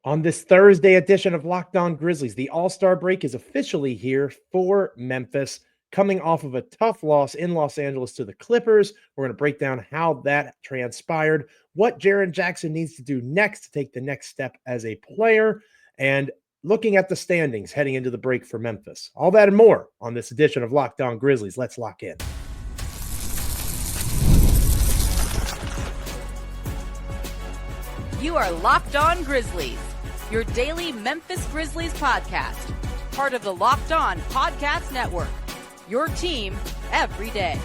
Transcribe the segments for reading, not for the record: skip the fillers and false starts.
On this Thursday edition of Locked On Grizzlies, the All-Star break is officially here for Memphis. Coming off of a tough loss in Los Angeles to the Clippers, we're going to break down how that transpired, what Jaren Jackson needs to do next to take the next step as a player, and looking at the standings heading into the break for Memphis. All that and more on this edition of Locked On Grizzlies. Let's lock in. You are Locked On Grizzlies, your daily Memphis Grizzlies podcast, part of the Locked On Podcast Network, your team every day.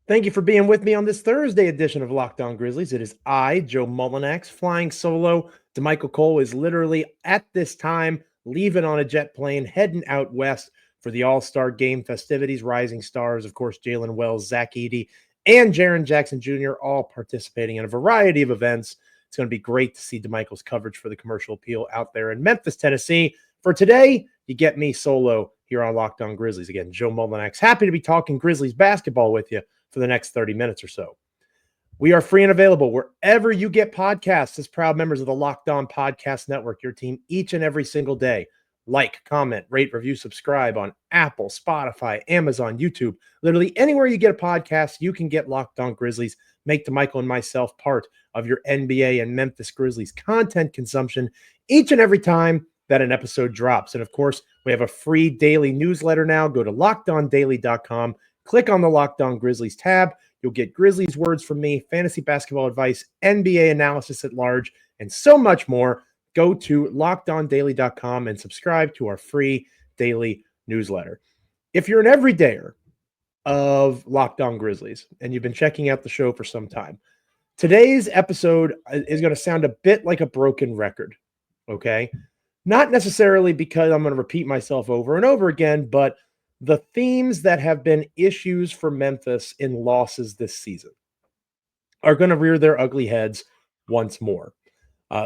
Thank you for being with me on this Thursday edition of Locked On Grizzlies. It is I, Joe Mullinax, flying solo. DeMichael Cole is literally at this time leaving on a jet plane, heading out west for the All-Star Game festivities. Rising stars, of course, Jalen Wells, Zach Edey, and Jaren Jackson Jr. all participating in a variety of events. It's going to be great to see DeMichael's coverage for the commercial appeal out there in Memphis, Tennessee. For today, you get me solo here on Locked On Grizzlies. Again, Joe Mullinax, happy to be talking Grizzlies basketball with you for the next 30 minutes or so. We are free and available wherever you get podcasts as proud members of the Locked On Podcast Network, your team each and every single day. Like, comment, rate, review, subscribe on Apple, Spotify, Amazon, YouTube. Literally anywhere you get a podcast, you can get Locked On Grizzlies. Make DeMichael and myself part of your NBA and Memphis Grizzlies content consumption each and every time that an episode drops. And of course, we have a free daily newsletter now. Go to lockedondaily.com, click on the Locked On Grizzlies tab. You'll get Grizzlies words from me, fantasy basketball advice, NBA analysis at large, and so much more. Go to lockedondaily.com and subscribe to our free daily newsletter. If you're an everydayer of Locked On Grizzlies and you've been checking out the show for some time, today's episode is going to sound a bit like a broken record, okay? Not necessarily because I'm going to repeat myself over and over again, but the themes that have been issues for Memphis in losses this season are going to rear their ugly heads once more.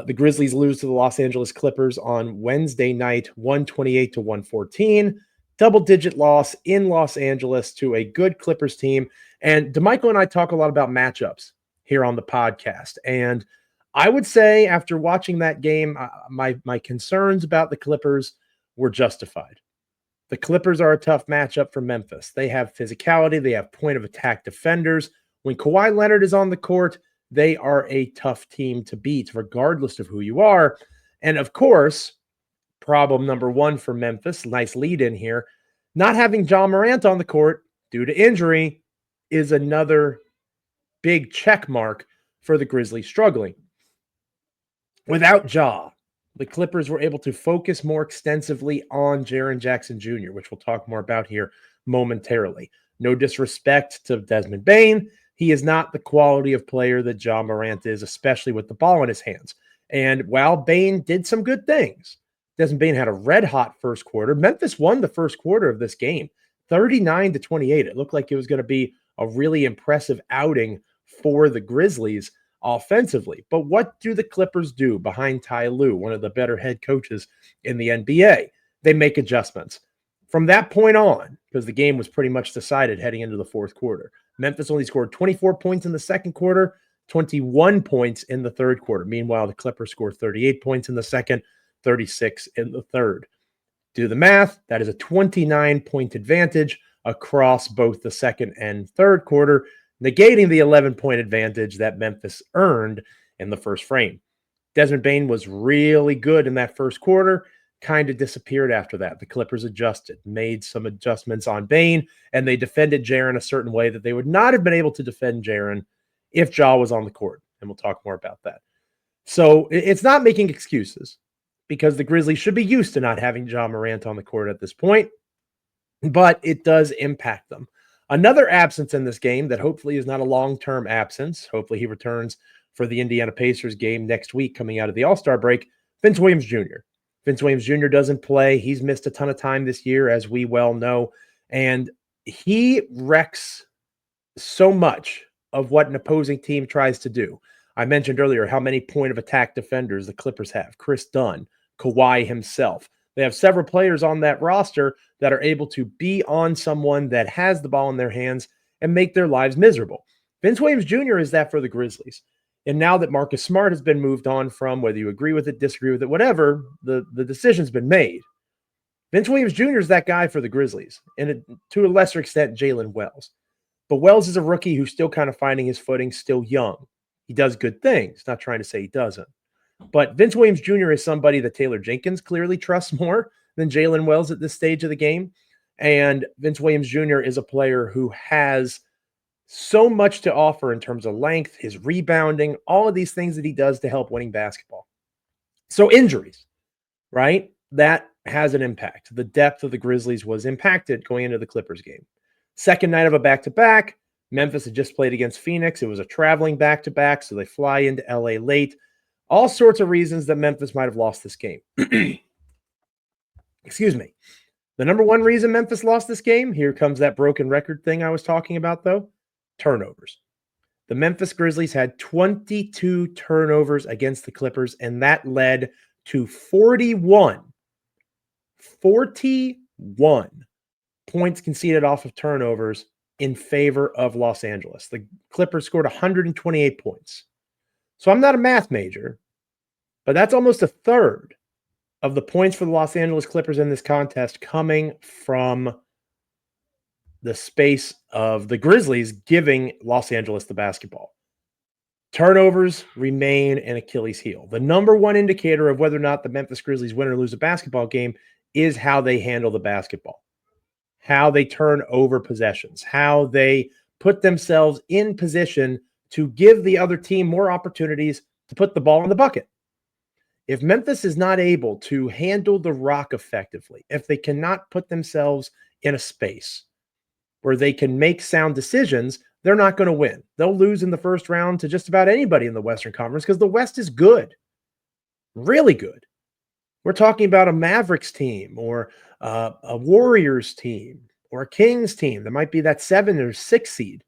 The Grizzlies lose to the Los Angeles Clippers on Wednesday night, 128-114. Double-digit loss in Los Angeles to a good Clippers team. And DeMichael and I talk a lot about matchups here on the podcast. And I would say after watching that game, my concerns about the Clippers were justified. The Clippers are a tough matchup for Memphis. They have physicality. They have point-of-attack defenders. When Kawhi Leonard is on the court, they are a tough team to beat, regardless of who you are. And of course, problem number one for Memphis, nice lead in here, not having Ja Morant on the court due to injury is another big check mark for the Grizzlies struggling. Without Ja, the Clippers were able to focus more extensively on Jaren Jackson Jr., which we'll talk more about here momentarily. No disrespect to Desmond Bane. He is not the quality of player that Ja Morant is, especially with the ball in his hands. And while Bane did some good things, Desmond Bane had a red-hot first quarter. Memphis won the first quarter of this game, 39-28. It looked like it was going to be a really impressive outing for the Grizzlies offensively. But what do the Clippers do behind Ty Lue, one of the better head coaches in the NBA? They make adjustments. From that point on, because the game was pretty much decided heading into the fourth quarter, Memphis only scored 24 points in the second quarter, 21 points in the third quarter. Meanwhile, the Clippers scored 38 points in the second, 36 in the third. Do the math. That is a 29-point advantage across both the second and third quarter, negating the 11-point advantage that Memphis earned in the first frame. Desmond Bane was really good in that first quarter, kind of disappeared after that. The Clippers adjusted, made some adjustments on Bane, and they defended Jaren a certain way that they would not have been able to defend Jaren if Ja was on the court. And we'll talk more about that. So it's not making excuses because the Grizzlies should be used to not having Ja Morant on the court at this point, but it does impact them. Another absence in this game that hopefully is not a long-term absence. Hopefully he returns for the Indiana Pacers game next week coming out of the All-Star break. Vince Williams Jr. Vince Williams Jr. doesn't play. He's missed a ton of time this year, as we well know, and he wrecks so much of what an opposing team tries to do. I mentioned earlier how many point-of-attack defenders the Clippers have. Chris Dunn, Kawhi himself. They have several players on that roster that are able to be on someone that has the ball in their hands and make their lives miserable. Vince Williams Jr. is that for the Grizzlies. And now that Marcus Smart has been moved on from, whether you agree with it, disagree with it, whatever, the decision's been made. Vince Williams Jr. is that guy for the Grizzlies, and to a lesser extent, Jalen Wells. But Wells is a rookie who's still kind of finding his footing, still young. He does good things, not trying to say he doesn't. But Vince Williams Jr. is somebody that Taylor Jenkins clearly trusts more than Jalen Wells at this stage of the game. And Vince Williams Jr. is a player who has so much to offer in terms of length, his rebounding, all of these things that he does to help winning basketball. So injuries, right? That has an impact. The depth of the Grizzlies was impacted going into the Clippers game. Second night of a back-to-back. Memphis had just played against Phoenix. It was a traveling back-to-back, so they fly into LA late. All sorts of reasons that Memphis might have lost this game. Excuse me. The number one reason Memphis lost this game, here comes that broken record thing I was talking about, though, turnovers. The Memphis Grizzlies had 22 turnovers against the Clippers, and that led to 41 points conceded off of turnovers in favor of Los Angeles. The Clippers scored 128 points. So I'm not a math major, but that's almost a third of the points for the Los Angeles Clippers in this contest coming from the space of the Grizzlies giving Los Angeles the basketball. Turnovers remain an Achilles heel. The number one indicator of whether or not the Memphis Grizzlies win or lose a basketball game is how they handle the basketball, how they turn over possessions, how they put themselves in position to give the other team more opportunities to put the ball in the bucket. If Memphis is not able to handle the rock effectively, if they cannot put themselves in a space where they can make sound decisions, they're not going to win. They'll lose in the first round to just about anybody in the Western Conference because the West is good, really good. We're talking about a Mavericks team or a Warriors team or a Kings team that might be that 7 or 6 seed.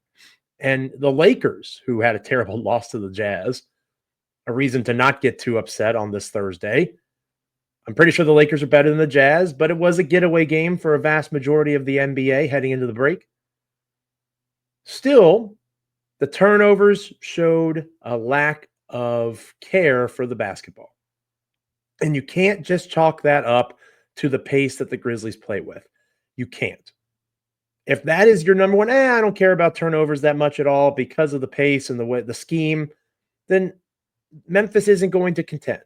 And the Lakers, who had a terrible loss to the Jazz, a reason to not get too upset on this Thursday. I'm pretty sure the Lakers are better than the Jazz, but it was a getaway game for a vast majority of the NBA heading into the break. Still, the turnovers showed a lack of care for the basketball. And you can't just chalk that up to the pace that the Grizzlies play with. You can't. If that is your number one, I don't care about turnovers that much at all because of the pace and the way the scheme, then Memphis isn't going to contend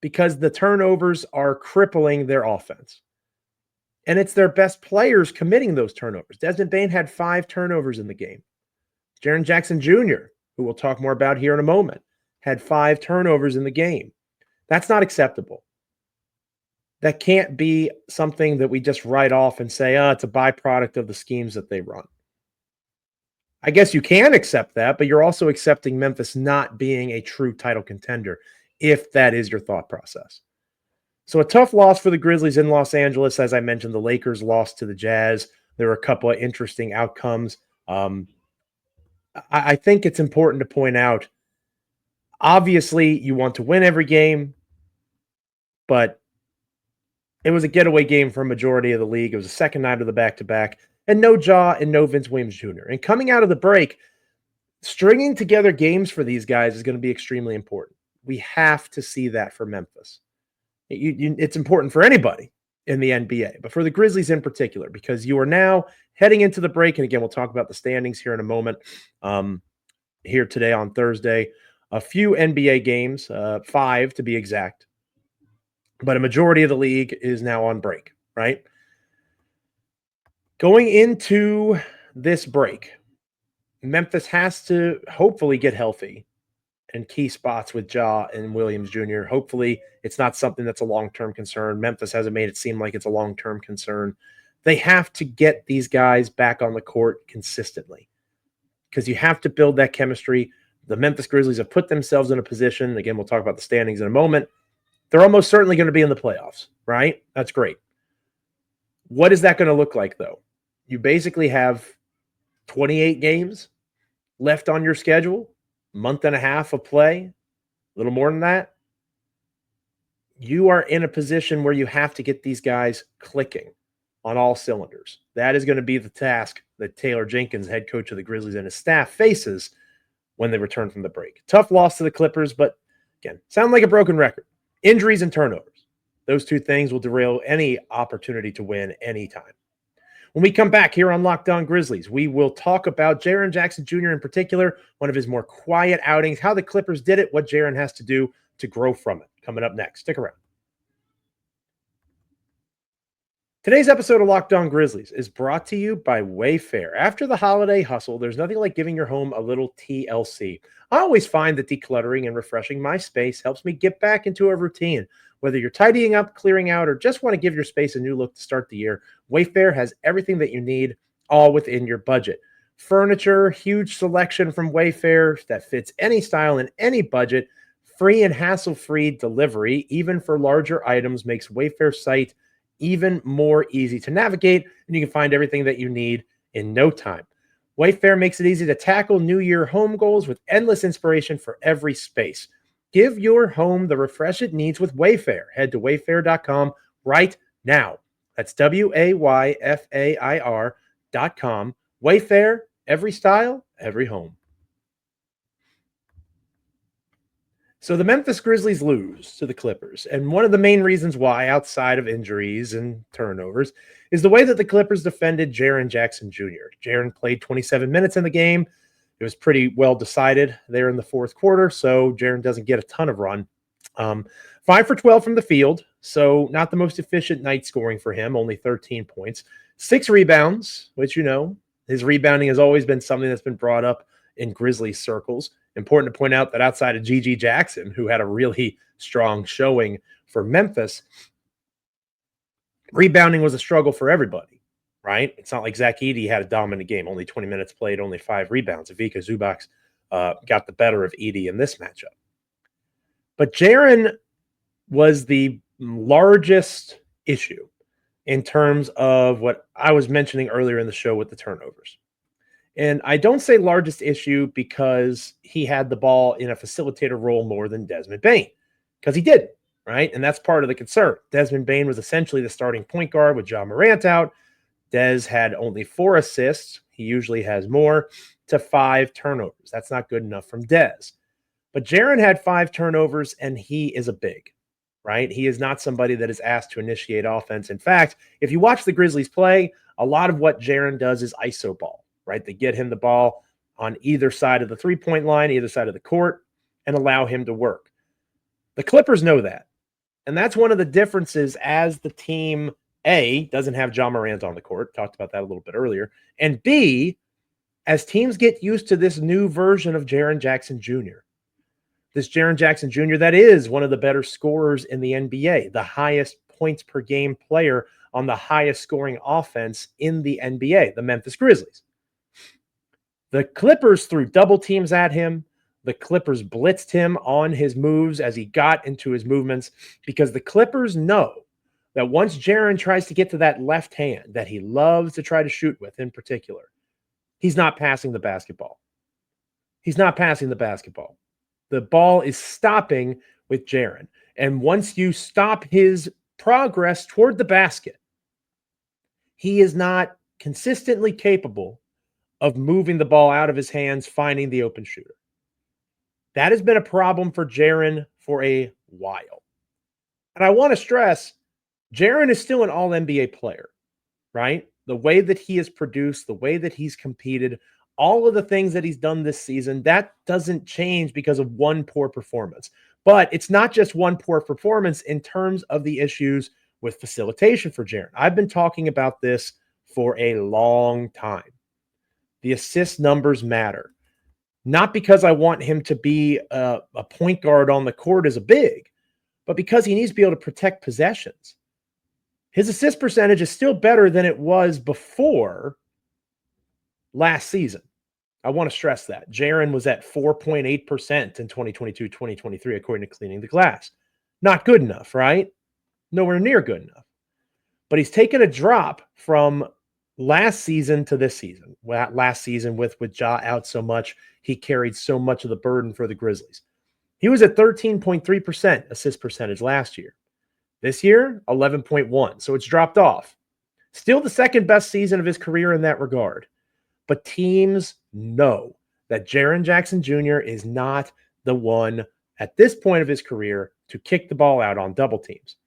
because the turnovers are crippling their offense. And it's their best players committing those turnovers. Desmond Bane had 5 turnovers in the game. Jaren Jackson Jr., who we'll talk more about here in a moment, had 5 turnovers in the game. That's not acceptable. That can't be something that we just write off and say, it's a byproduct of the schemes that they run. I guess you can accept that, but you're also accepting Memphis not being a true title contender, if that is your thought process. So a tough loss for the Grizzlies in Los Angeles. As I mentioned, the Lakers lost to the Jazz. There were a couple of interesting outcomes. I think it's important to point out, obviously, you want to win every game, but it was a getaway game for a majority of the league. It was the second night of the back-to-back, and no Ja and no Vince Williams Jr. And coming out of the break, stringing together games for these guys is going to be extremely important. We have to see that for Memphis. It's important for anybody in the NBA, but for the Grizzlies in particular, because you are now heading into the break. And again, we'll talk about the standings here in a moment. Here today on Thursday, a few NBA games, 5 to be exact, but a majority of the league is now on break, right? Going into this break, Memphis has to hopefully get healthy in key spots with Ja and Williams Jr. Hopefully it's not something that's a long-term concern. Memphis hasn't made it seem like it's a long-term concern. They have to get these guys back on the court consistently because you have to build that chemistry. The Memphis Grizzlies have put themselves in a position, again, we'll talk about the standings in a moment, they're almost certainly going to be in the playoffs, right? That's great. What is that going to look like, though? You basically have 28 games left on your schedule, month and a half of play, a little more than that. You are in a position where you have to get these guys clicking on all cylinders. That is going to be the task that Taylor Jenkins, head coach of the Grizzlies, and his staff faces when they return from the break. Tough loss to the Clippers, but again, sound like a broken record. Injuries and turnovers. Those two things will derail any opportunity to win anytime. When we come back here on Locked On Grizzlies, we will talk about Jaren Jackson Jr. in particular, one of his more quiet outings, how the Clippers did it, what Jaren has to do to grow from it. Coming up next. Stick around. Today's episode of Locked On Grizzlies is brought to you by WayFair. After the holiday hustle, there's nothing like giving your home a little TLC. I always find that decluttering and refreshing my space helps me get back into a routine. Whether you're tidying up, clearing out, or just want to give your space a new look to start the year, WayFair has everything that you need, all within your budget. Furniture, huge selection from WayFair that fits any style and any budget. Free and hassle-free delivery, even for larger items, makes Wayfair's site even more easy to navigate, and you can find everything that you need in no time. Wayfair makes it easy to tackle New Year home goals with endless inspiration for every space. Give your home the refresh it needs with Wayfair. Head to wayfair.com right now. That's WAYFAIR.com. Wayfair, every style, every home. So the Memphis Grizzlies lose to the Clippers. And one of the main reasons why, outside of injuries and turnovers, is the way that the Clippers defended Jaren Jackson Jr. Jaren played 27 minutes in the game. It was pretty well decided there in the fourth quarter, so Jaren doesn't get a ton of run. 5 for 12 from the field, so not the most efficient night scoring for him, only 13 points. 6 rebounds, which, his rebounding has always been something that's been brought up in Grizzlies circles. Important to point out that outside of GG Jackson, who had a really strong showing for Memphis, rebounding was a struggle for everybody, right? It's not like Zach Edey had a dominant game, only 20 minutes played, only 5 rebounds. Ivica Zubac got the better of Edey in this matchup. But Jaren was the largest issue in terms of what I was mentioning earlier in the show with the turnovers. And I don't say largest issue because he had the ball in a facilitator role more than Desmond Bane, because he didn't, right? And that's part of the concern. Desmond Bane was essentially the starting point guard with Ja Morant out. Dez had only 4 assists. He usually has more, to 5 turnovers. That's not good enough from Dez. But Jaren had 5 turnovers, and he is a big, right? He is not somebody that is asked to initiate offense. In fact, if you watch the Grizzlies play, a lot of what Jaren does is iso ball. Right? They get him the ball on either side of the three-point line, either side of the court, and allow him to work. The Clippers know that. And that's one of the differences as the team, A, doesn't have Ja Morant on the court. Talked about that a little bit earlier. And B, as teams get used to this new version of Jaren Jackson Jr. This Jaren Jackson Jr. that is one of the better scorers in the NBA, the highest points per game player on the highest scoring offense in the NBA, the Memphis Grizzlies. The Clippers threw double teams at him. The Clippers blitzed him on his moves as he got into his movements, because the Clippers know that once Jaren tries to get to that left hand that he loves to try to shoot with in particular, he's not passing the basketball. He's not passing the basketball. The ball is stopping with Jaren. And once you stop his progress toward the basket, he is not consistently capable of moving the ball out of his hands, finding the open shooter. That has been a problem for Jaren for a while. And I want to stress, Jaren is still an all-NBA player, right? The way that he has produced, the way that he's competed, all of the things that he's done this season, that doesn't change because of one poor performance. But it's not just one poor performance in terms of the issues with facilitation for Jaren. I've been talking about this for a long time. The assist numbers matter. Not because I want him to be a point guard on the court as a big, but because he needs to be able to protect possessions. His assist percentage is still better than it was before last season. I want to stress that. Jaren was at 4.8% in 2022-2023, according to Cleaning the Glass. Not good enough, right? Nowhere near good enough. But he's taken a drop from last season to this season. Last season with Ja out so much, he carried so much of the burden for the Grizzlies. He was at 13.3% assist percentage last year. This year, 11.1. So it's dropped off. Still the second best season of his career in that regard. But teams know that Jaren Jackson Jr. is not the one at this point of his career to kick the ball out on double teams.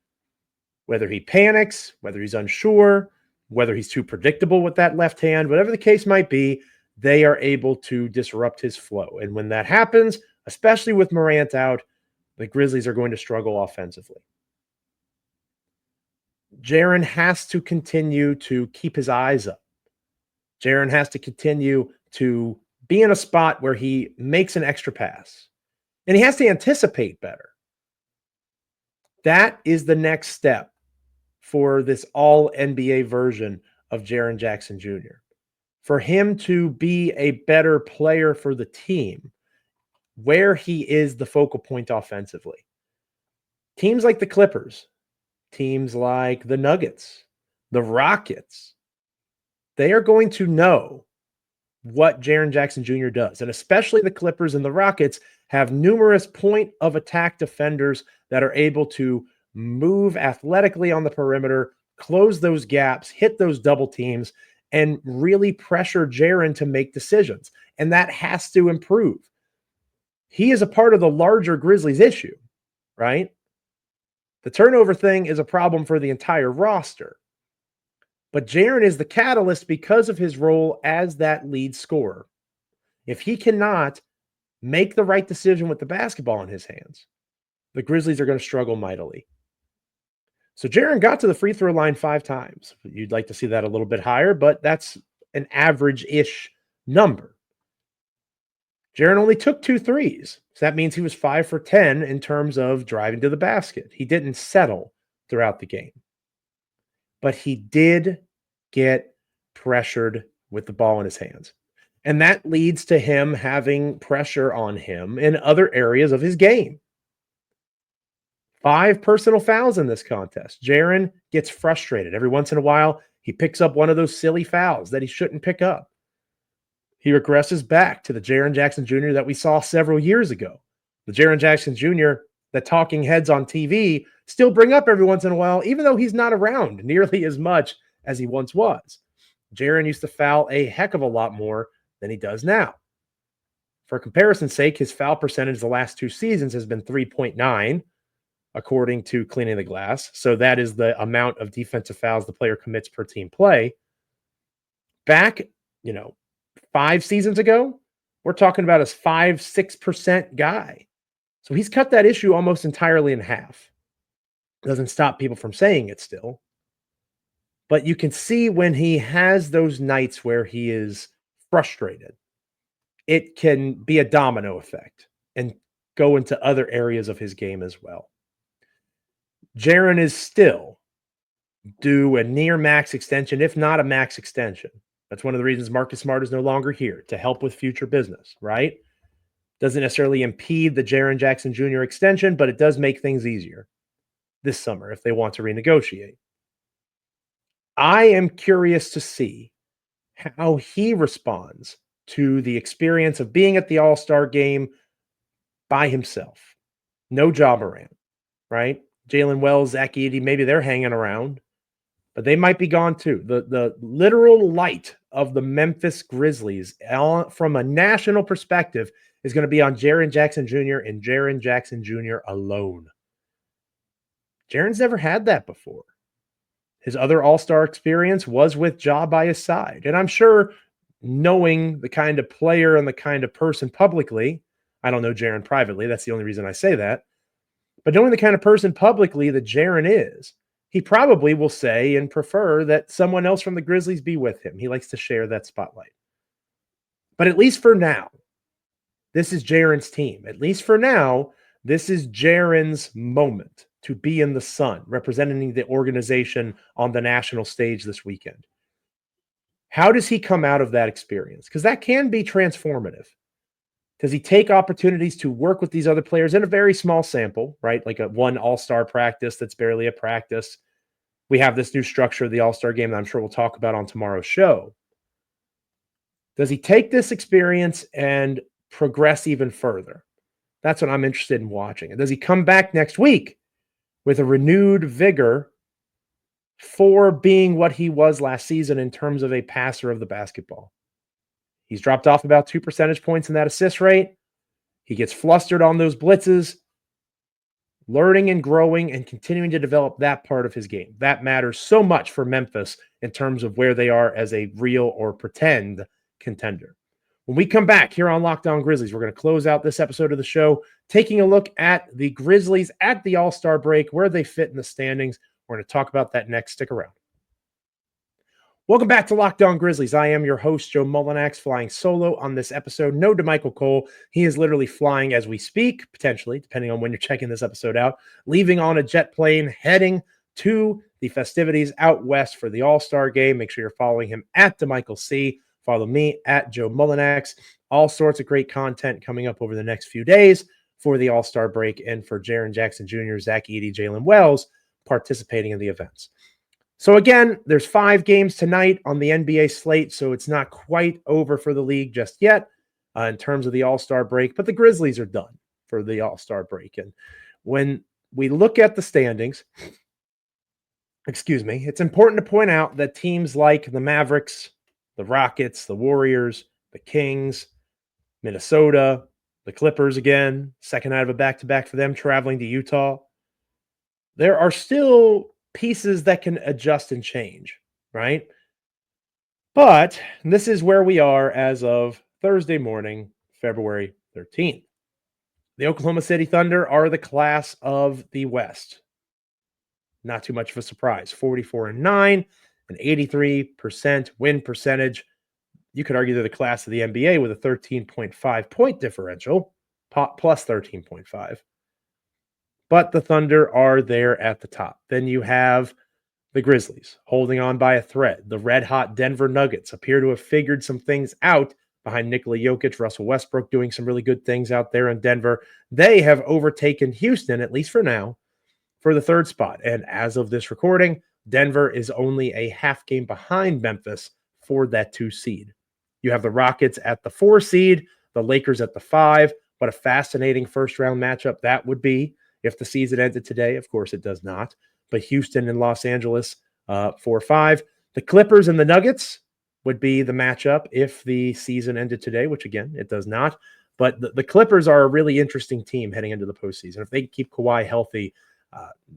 Whether he panics, whether he's unsure, whether he's too predictable with that left hand, whatever the case might be, they are able to disrupt his flow. And when that happens, especially with Morant out, the Grizzlies are going to struggle offensively. Jaren has to continue to keep his eyes up. Jaren has to continue to be in a spot where he makes an extra pass. And he has to anticipate better. That is the next step for this all NBA version of Jaren Jackson Jr. For him to be a better player for the team, where he is the focal point offensively. Teams like the Clippers, teams like the Nuggets, the Rockets, they are going to know what Jaren Jackson Jr. does. And especially the Clippers and the Rockets have numerous point of attack defenders that are able to move athletically on the perimeter, close those gaps, hit those double teams, and really pressure Jaren to make decisions. And that has to improve. He is a part of the larger Grizzlies issue, right? The turnover thing is a problem for the entire roster. But Jaren is the catalyst because of his role as that lead scorer. If he cannot make the right decision with the basketball in his hands, the Grizzlies are going to struggle mightily. So Jaren got to the free throw line 5 times. You'd like to see that a little bit higher, but that's an average-ish number. Jaren only took 2 threes. So that means he was 5 for 10 in terms of driving to the basket. He didn't settle throughout the game. But he did get pressured with the ball in his hands. And that leads to him having pressure on him in other areas of his game. 5 personal fouls in this contest. Jaren gets frustrated. Every once in a while, he picks up one of those silly fouls that he shouldn't pick up. He regresses back to the Jaren Jackson Jr. that we saw several years ago. The Jaren Jackson Jr. that talking heads on TV still bring up every once in a while, even though he's not around nearly as much as he once was. Jaren used to foul a heck of a lot more than he does now. For comparison's sake, his foul percentage the last 2 seasons has been 3.9, according to Cleaning the Glass. So that is the amount of defensive fouls the player commits per team play. Back, 5 seasons ago, we're talking about a 5-6% guy. So he's cut that issue almost entirely in half. Doesn't stop people from saying it still. But you can see when he has those nights where he is frustrated, it can be a domino effect and go into other areas of his game as well. Jaren is still due a near max extension, if not a max extension. That's one of the reasons Marcus Smart is no longer here, to help with future business, right? Doesn't necessarily impede the Jaren Jackson Jr. extension, but it does make things easier this summer if they want to renegotiate. I am curious to see how he responds to the experience of being at the All-Star game by himself. No Ja Morant, right? Jalen Wells, Zach Edey, maybe they're hanging around, but they might be gone too. The literal light of the Memphis Grizzlies from a national perspective is going to be on Jaren Jackson Jr. and Jaren Jackson Jr. alone. Jaren's never had that before. His other All-Star experience was with Ja by his side. And I'm sure, knowing the kind of player and the kind of person publicly, I don't know Jaren privately, that's the only reason I say that, but knowing the kind of person publicly that Jaren is, he probably will say and prefer that someone else from the Grizzlies be with him. He likes to share that spotlight. But at least for now, this is Jaren's team. At least for now, this is Jaren's moment to be in the sun, representing the organization on the national stage this weekend. How does he come out of that experience? Because that can be transformative. Does he take opportunities to work with these other players in a very small sample, right? Like a one all-star practice that's barely a practice. We have this new structure of the all-star game that I'm sure we'll talk about on tomorrow's show. Does he take this experience and progress even further? That's what I'm interested in watching. And does he come back next week with a renewed vigor for being what he was last season in terms of a passer of the basketball? He's dropped off about 2 percentage points in that assist rate. He gets flustered on those blitzes. Learning and growing and continuing to develop that part of his game. That matters so much for Memphis in terms of where they are as a real or pretend contender. When we come back here on Locked On Grizzlies, we're going to close out this episode of the show, taking a look at the Grizzlies at the All-Star break, where they fit in the standings. We're going to talk about that next. Stick around. Welcome back to Locked On Grizzlies. I am your host, Joe Mullinax, flying solo on this episode. No DeMichael Cole. He is literally flying as we speak, potentially, depending on when you're checking this episode out, leaving on a jet plane, heading to the festivities out west for the All-Star game. Make sure you're following him at DeMichael C. Follow me at Joe Mullinax. All sorts of great content coming up over the next few days for the All-Star break and for Jaren Jackson Jr., Zach Edey, Jalen Wells participating in the events. So again, there's 5 games tonight on the NBA slate, so it's not quite over for the league just yet in terms of the All-Star break, but the Grizzlies are done for the All-Star break. And when we look at the standings, it's important to point out that teams like the Mavericks, the Rockets, the Warriors, the Kings, Minnesota, the Clippers again, second out of a back-to-back for them, traveling to Utah, there are still pieces that can adjust and change, right? But this is where we are as of Thursday morning, February 13th. The Oklahoma City Thunder are the class of the West. Not too much of a surprise. 44-9, an 83% win percentage. You could argue they're the class of the NBA with a 13.5 point differential, plus 13.5. But the Thunder are there at the top. Then you have the Grizzlies holding on by a thread. The red-hot Denver Nuggets appear to have figured some things out behind Nikola Jokic, Russell Westbrook doing some really good things out there in Denver. They have overtaken Houston, at least for now, for the 3rd spot. And as of this recording, Denver is only a half game behind Memphis for that 2 seed. You have the Rockets at the 4 seed, the Lakers at the 5. What a fascinating first-round matchup that would be. If the season ended today, of course it does not. But Houston and Los Angeles, 4-5. The Clippers and the Nuggets would be the matchup if the season ended today, which again, it does not. But the Clippers are a really interesting team heading into the postseason. If they can keep Kawhi healthy,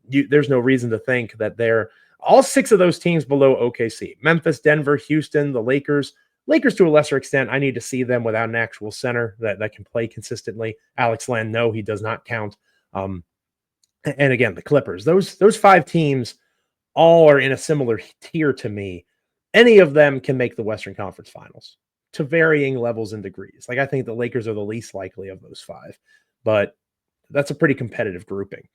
there's no reason to think that they're all 6 of those teams below OKC. Memphis, Denver, Houston, the Lakers. Lakers to a lesser extent, I need to see them without an actual center that can play consistently. Alex Len, no, he does not count. And again, the Clippers, those 5 teams all are in a similar tier to me. Any of them can make the Western Conference Finals to varying levels and degrees. Like I think the Lakers are the least likely of those 5, but that's a pretty competitive grouping.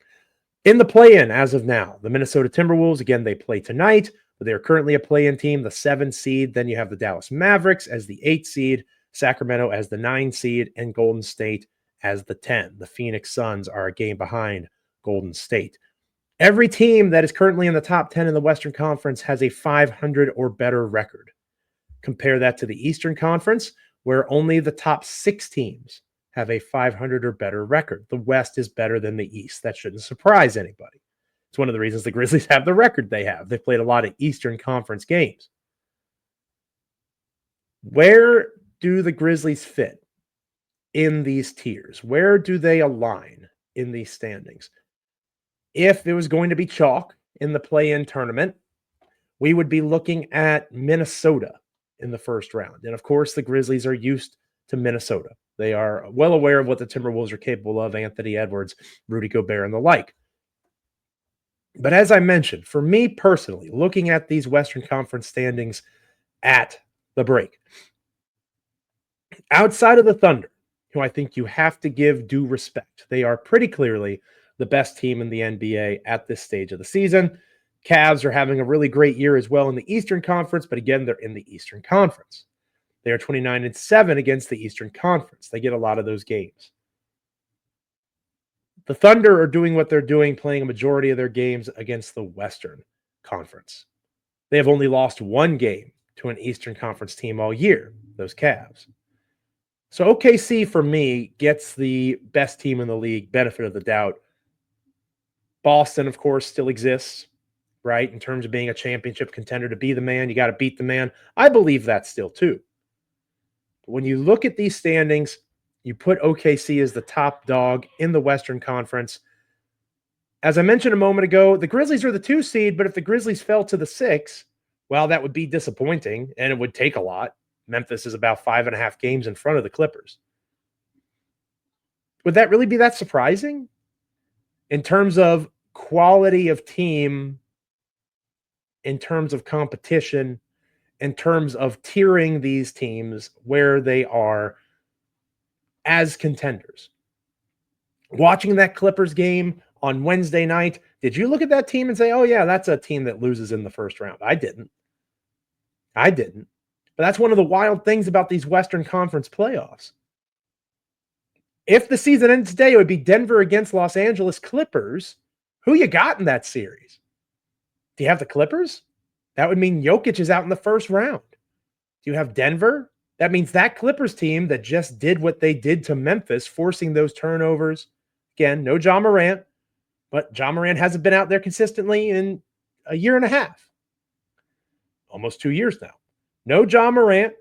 In the play-in as of now, the Minnesota Timberwolves, again, they play tonight, but they are currently a play-in team, the 7 seed. Then you have the Dallas Mavericks as the 8 seed, Sacramento as the 9 seed, and Golden State as the 10. The Phoenix Suns are a game behind Golden State. Every team that is currently in the top 10 in the Western Conference has a 500 or better record. Compare that to the Eastern Conference, where only the top 6 teams have a 500 or better record. The West is better than the East. That shouldn't surprise anybody. It's one of the reasons the Grizzlies have the record they have. They've played a lot of Eastern Conference games. Where do the Grizzlies fit in these tiers? Where do they align in these standings? If it was going to be chalk in the play-in tournament, we would be looking at Minnesota in the first round. And of course, the Grizzlies are used to Minnesota. They are well aware of what the Timberwolves are capable of, Anthony Edwards, Rudy Gobert, and the like. But as I mentioned, for me personally, looking at these Western Conference standings at the break, outside of the Thunder, who I think you have to give due respect, they are pretty clearly the best team in the NBA at this stage of the season. Cavs are having a really great year as well in the Eastern Conference, but again, they're in the Eastern Conference. They are 29-7 against the Eastern Conference. They get a lot of those games. The Thunder are doing what they're doing, playing a majority of their games against the Western Conference. They have only lost 1 game to an Eastern Conference team all year, those Cavs. So OKC, for me, gets the best team in the league, benefit of the doubt. Boston, of course, still exists, right? In terms of being a championship contender, to be the man, you got to beat the man. I believe that still, too. But when you look at these standings, you put OKC as the top dog in the Western Conference. As I mentioned a moment ago, the Grizzlies are the 2 seed, but if the Grizzlies fell to the 6, well, that would be disappointing, and it would take a lot. Memphis is about 5.5 games in front of the Clippers. Would that really be that surprising? In terms of quality of team, in terms of competition, in terms of tiering these teams where they are as contenders. Watching that Clippers game on Wednesday night, did you look at that team and say, oh, yeah, that's a team that loses in the first round? I didn't. But that's one of the wild things about these Western Conference playoffs. If the season ends today, it would be Denver against Los Angeles Clippers. Who you got in that series? Do you have the Clippers? That would mean Jokic is out in the first round. Do you have Denver? That means that Clippers team that just did what they did to Memphis, forcing those turnovers. Again, no Ja Morant, but Ja Morant hasn't been out there consistently in a year and a half. Almost 2 years now. No Ja Morant.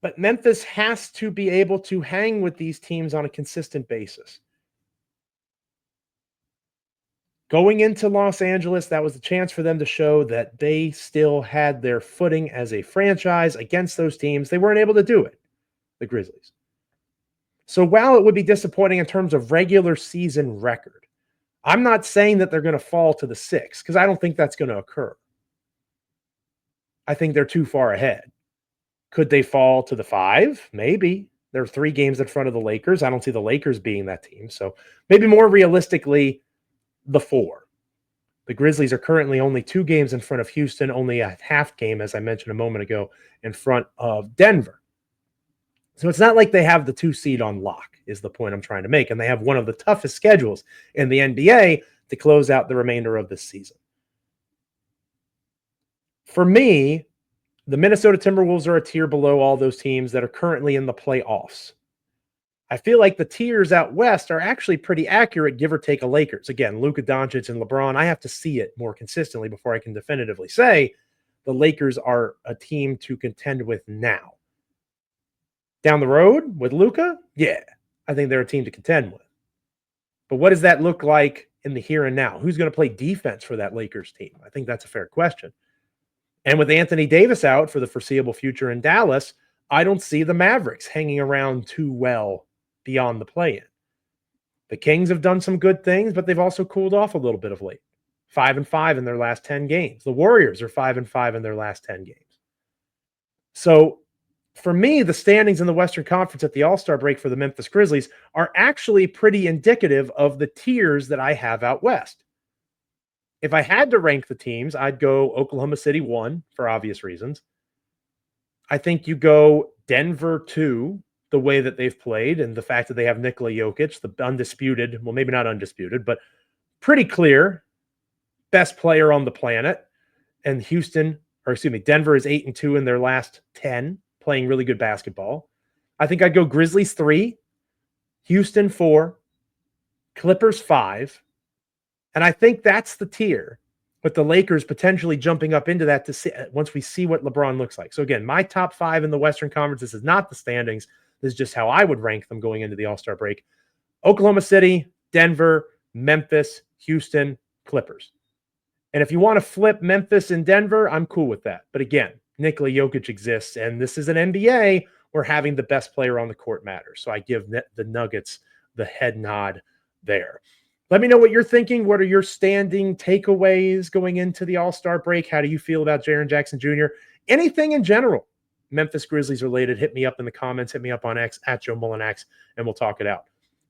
But Memphis has to be able to hang with these teams on a consistent basis. Going into Los Angeles, that was the chance for them to show that they still had their footing as a franchise against those teams. They weren't able to do it, the Grizzlies. So while it would be disappointing in terms of regular season record, I'm not saying that they're going to fall to the 6 because I don't think that's going to occur. I think they're too far ahead. Could they fall to the 5? Maybe. They're 3 games in front of the Lakers. I don't see the Lakers being that team. So maybe more realistically, the 4. The Grizzlies are currently only 2 games in front of Houston, only a half game, as I mentioned a moment ago, in front of Denver. So it's not like they have the 2 seed on lock, is the point I'm trying to make. And they have one of the toughest schedules in the NBA to close out the remainder of this season. For me, the Minnesota Timberwolves are a tier below all those teams that are currently in the playoffs. I feel like the tiers out west are actually pretty accurate, give or take a Lakers. Again, Luka Doncic and LeBron, I have to see it more consistently before I can definitively say the Lakers are a team to contend with now. Down the road with Luka, yeah, I think they're a team to contend with. But what does that look like in the here and now? Who's going to play defense for that Lakers team? I think that's a fair question. And with Anthony Davis out for the foreseeable future in Dallas, I don't see the Mavericks hanging around too well beyond the play-in. The Kings have done some good things, but they've also cooled off a little bit of late. 5-5 in their last 10 games. The Warriors are 5-5 in their last 10 games. So for me, the standings in the Western Conference at the All-Star break for the Memphis Grizzlies are actually pretty indicative of the tiers that I have out west. If I had to rank the teams, I'd go Oklahoma City 1 for obvious reasons. I think you go Denver 2, the way that they've played and the fact that they have Nikola Jokic, the undisputed, well, maybe not undisputed, but pretty clear best player on the planet. And Denver is 8-2 in their last 10, playing really good basketball. I think I'd go Grizzlies 3, Houston 4, Clippers 5. And I think that's the tier, with the Lakers potentially jumping up into that to see once we see what LeBron looks like. So again, my top 5 in the Western Conference, this is not the standings. This is just how I would rank them going into the All-Star break. Oklahoma City, Denver, Memphis, Houston, Clippers. And if you want to flip Memphis and Denver, I'm cool with that. But again, Nikola Jokic exists, and this is an NBA where having the best player on the court matters. So I give the Nuggets the head nod there. Let me know what you're thinking. What are your standing takeaways going into the All-Star break? How do you feel about Jaren Jackson Jr.? Anything in general Memphis Grizzlies related, hit me up in the comments, hit me up on X at Joe Mullinax, and we'll talk it out.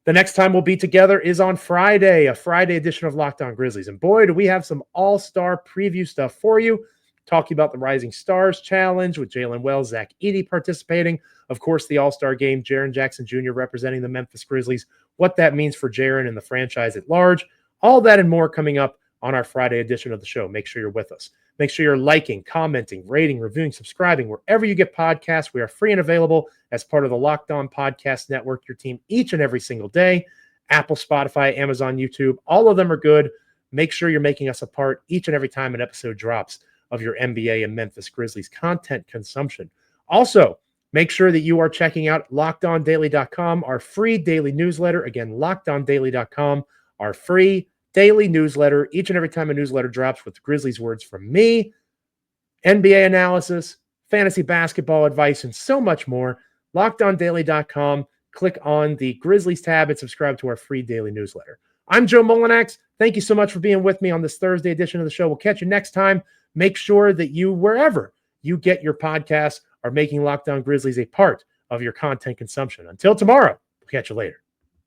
The next time we'll be together is on Friday, a Friday edition of Locked On Grizzlies. And boy, do we have some all-star preview stuff for you. Talking about the Rising Stars Challenge with Jalen Wells, Zach Edey participating. Of course, the All-Star Game, Jaren Jackson Jr. representing the Memphis Grizzlies. What that means for Jaren and the franchise at large. All that and more coming up on our Friday edition of the show. Make sure you're with us. Make sure you're liking, commenting, rating, reviewing, subscribing, wherever you get podcasts. We are free and available as part of the Locked On Podcast Network, your team each and every single day. Apple, Spotify, Amazon, YouTube, all of them are good. Make sure you're making us a part each and every time an episode drops of your NBA and Memphis Grizzlies content consumption. Also, Make sure that you are checking out LockedOnDaily.com, our free daily newsletter. Again, LockedOnDaily.com, our free daily newsletter. Each and every time a newsletter drops with Grizzlies words from me, NBA analysis, fantasy basketball advice, and so much more. LockedOnDaily.com. Click on the Grizzlies tab and subscribe to our free daily newsletter. I'm Joe Mullinax. Thank you so much for being with me on this Thursday edition of the show. We'll catch you next time. Make sure that you, wherever you get your podcasts, are making Locked On Grizzlies a part of your content consumption. Until tomorrow, we'll catch you later.